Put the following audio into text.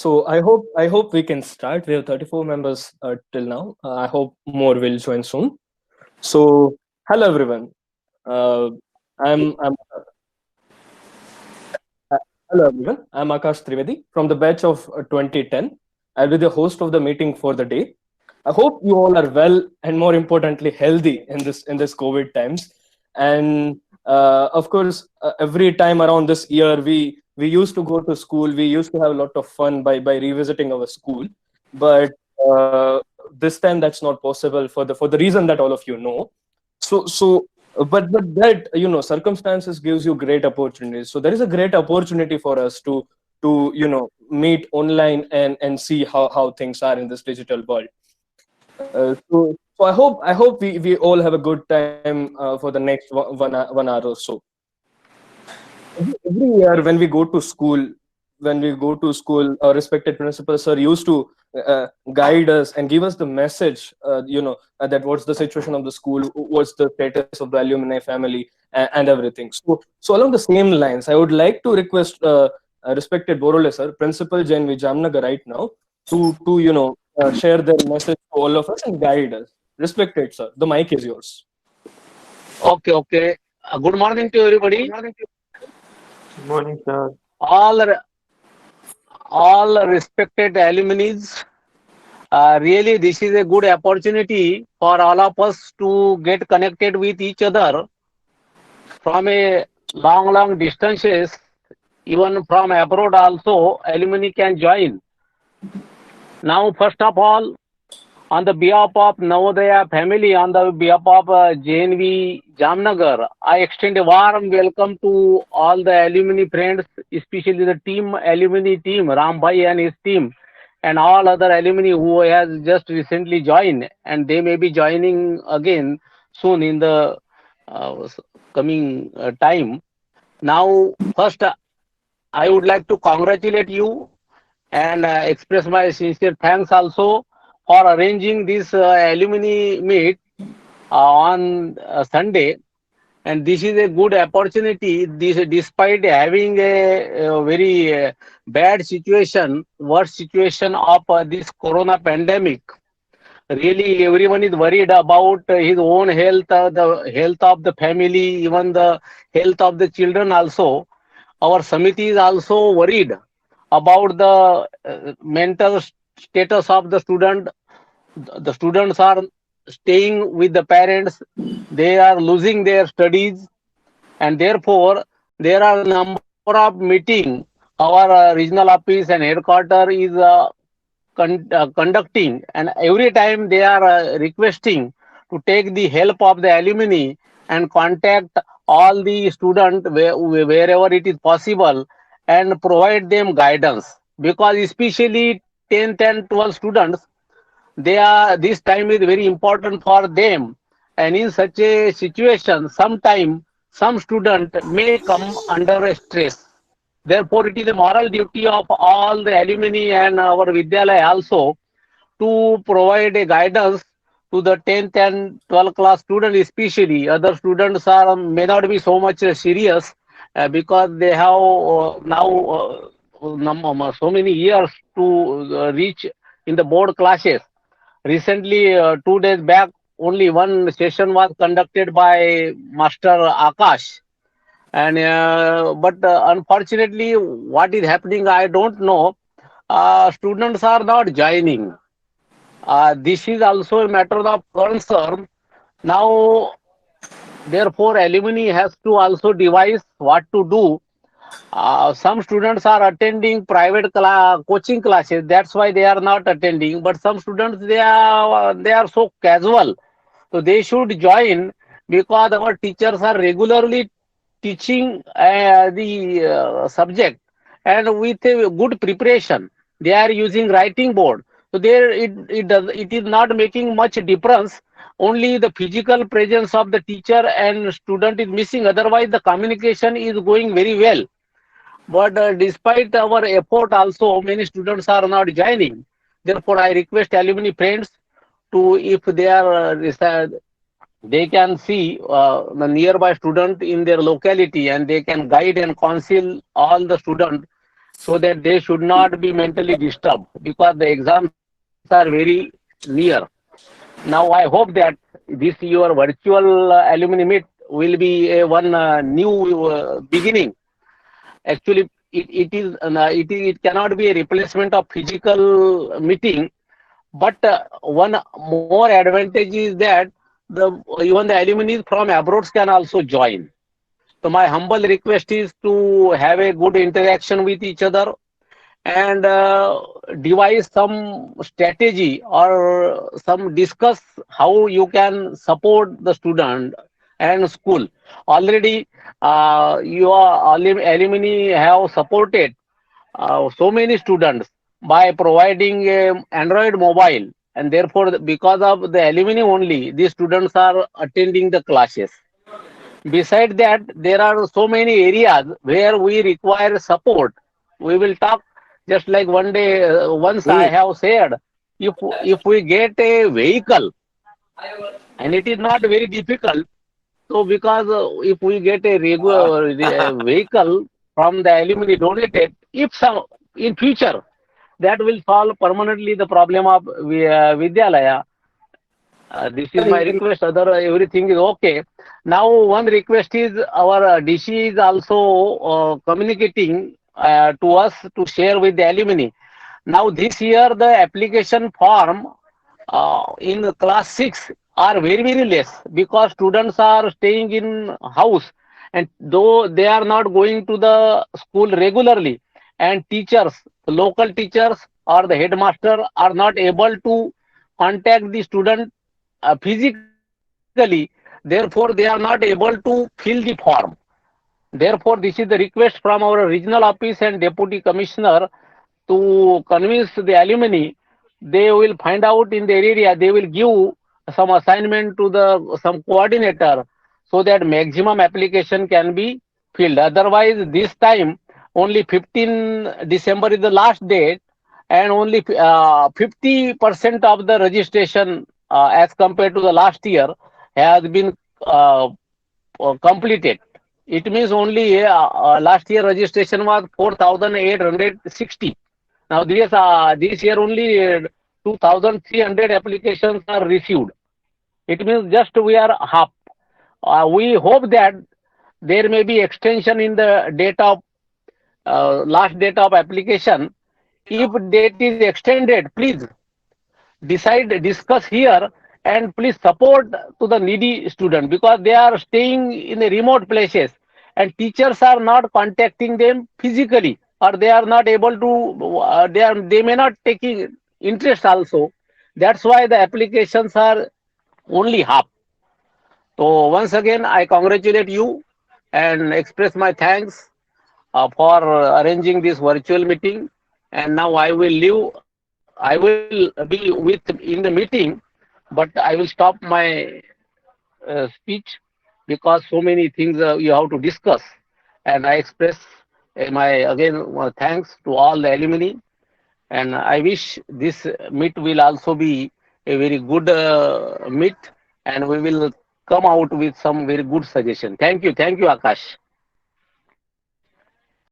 So I hope we can start. We have 34 members till now. I hope more will join soon. So hello everyone. Uh, I'm Hello everyone. I'm Akash Trivedi from the batch of 2010. I'll be the host of the meeting for the day. I hope you all are well and more importantly healthy in this COVID times. And of course, every time around this year, we used to go to school. We used to have a lot of fun by revisiting our school. But this time that's not possible for the reason that all of you know. So but that circumstances gives you great opportunities. So there is a great opportunity for us to meet online and see how things are in this digital world. So I hope we all have a good time for the next 1 hour or so. Every year when we go to school, our respected principal sir used to guide us and give us the message, that what's the situation of the school, what's the status of the alumni family, and everything. So along the same lines, I would like to request respected Borole sir, Principal JNV Jamnagar right now, to share their message to all of us and guide us. Respected sir, the mic is yours. Okay, okay. Good morning to everybody. Good morning, sir. All all respected alumni. Really, this is a good opportunity for all of us to get connected with each other from a long distances. Even from abroad also, alumni can join. Now, first of all, on the behalf of Navodaya family, on the behalf of JNV Jamnagar, I extend a warm welcome to all the alumni friends, especially the alumni team, Rambhai and his team, and all other alumni who has just recently joined, and they may be joining again soon in the uh, coming time. Now, first, I would like to congratulate you and express my sincere thanks also for arranging this alumni meet on Sunday. And this is a good opportunity. This, despite having a very bad situation, worst situation of this corona pandemic, really everyone is worried about his own health, the health of the family, even the health of the children also. Our Samiti is also worried about the mental status of the student. The students are staying with the parents, they are losing their studies, and therefore there are a number of meeting. Our regional office and headquarter is conducting, and every time they are requesting to take the help of the alumni and contact all the students wherever it is possible and provide them guidance, because especially 10th and 12th students, they are, this time is very important for them. And in such a situation, sometime some student may come under a stress. Therefore, it is a moral duty of all the alumni and our Vidyalaya also to provide a guidance to the 10th and 12th class students, especially. Other students are may not be so much serious because they have now so many years to reach in the board classes. Recently, 2 days back, only one session was conducted by Master Akash. And but unfortunately, what is happening, I don't know. Students are not joining. This is also a matter of concern. Now, therefore, alumni has to also devise what to do. Some students are attending private coaching classes. That's why they are not attending. But some students, they are so casual, so they should join, because our teachers are regularly teaching the subject, and with a good preparation. They are using writing board. So there it is not making much difference. Only the physical presence of the teacher and student is missing. Otherwise, the communication is going very well. But despite our effort, also many students are not joining. Therefore, I request alumni friends to, if they are they can see the nearby student in their locality, and they can guide and counsel all the students so that they should not be mentally disturbed because the exams are very near. Now, I hope that this your virtual alumni meet will be a one new beginning. Actually, it cannot be a replacement of physical meeting, but one more advantage is that the even the alumni from abroad can also join. So my humble request is to have a good interaction with each other and devise some strategy or some discuss how you can support the student and school. Already, your alumni have supported so many students by providing a Android mobile, and therefore, because of the alumni only, these students are attending the classes. Besides that, there are so many areas where we require support. We will talk just like one day, once I have said, if we get a vehicle, and it is not very difficult, so because if we get a regular vehicle from the alumni donated, if some in future that will solve permanently the problem of Vidyalaya. This is my request. Other everything is okay. Now, one request is our DC is also communicating to us to share with the alumni. Now, this year the application form in class 6 are very less because students are staying in house, and though they are not going to the school regularly, and teachers, local teachers or the headmaster are not able to contact the student physically, therefore they are not able to fill the form. Therefore, this is the request from our regional office and deputy commissioner to convince the alumni. They will find out in their area. They will give some assignment to the some coordinator so that maximum application can be filled. Otherwise, this time only 15 December is the last date, and only 50% of the registration as compared to the last year has been completed. It means only last year registration was 4,860. Now this year only 2,300 applications are received. It means just we are half. We hope that there may be extension in the date of last date of application. If date is extended, please discuss here, and please support to the needy student because they are staying in the remote places and teachers are not contacting them physically, or they are not able to they may not taking interest also. That's why the applications are only half. So once again I congratulate you and express my thanks for arranging this virtual meeting. And now I will leave. I will be with in the meeting, but I will stop my speech because so many things you have to discuss. And I express my again thanks to all the alumni. And I wish this meet will also be a very good meet, and we will come out with some very good suggestion. Thank you, Akash.